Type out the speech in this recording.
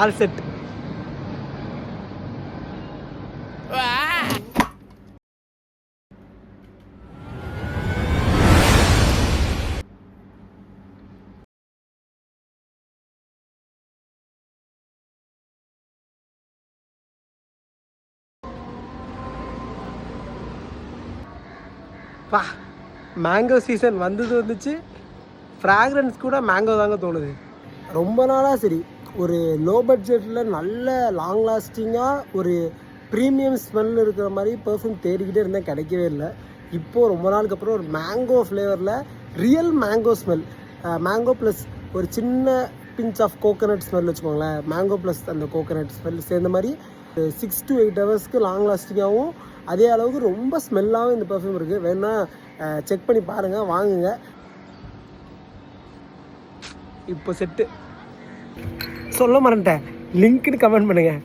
All set. பா, mango season வந்துச்சு. Fragrance கூட மேங்கோ தாங்க தோணுது. ரொம்ப நாளாக சரி ஒரு லோ பட்ஜெட்டில் நல்ல லாங் லாஸ்டிங்காக ஒரு ப்ரீமியம் ஸ்மெல் இருக்கிற மாதிரி பர்ஃப்யூம் தேடிக்கிட்டே இருந்தால் கிடைக்கவே இல்லை. இப்போது ரொம்ப நாளுக்கு அப்புறம் ஒரு மேங்கோ ஃப்ளேவரில் real mango smell, mango plus ஒரு சின்ன பிஞ்ச் ஆஃப் கோகோனட் ஸ்மெல் வச்சுக்கோங்களேன். மேங்கோ ப்ளஸ் அந்த கோகோனட் ஸ்மெல் சேர்ந்த மாதிரி 6 to 8 ஹவர்ஸ்க்கு லாங் லாஸ்டிங்காகவும் அதே அளவுக்கு ரொம்ப ஸ்மெல்லாகவும் இந்த பர்ஃப்யூம் இருக்குது. வேணால் செக் பண்ணி பாருங்கள், வாங்குங்க. இப்போ செட்டு சொல்ல மறந்துட்டேன், லிங்க்னு கமெண்ட் பண்ணுங்கள்.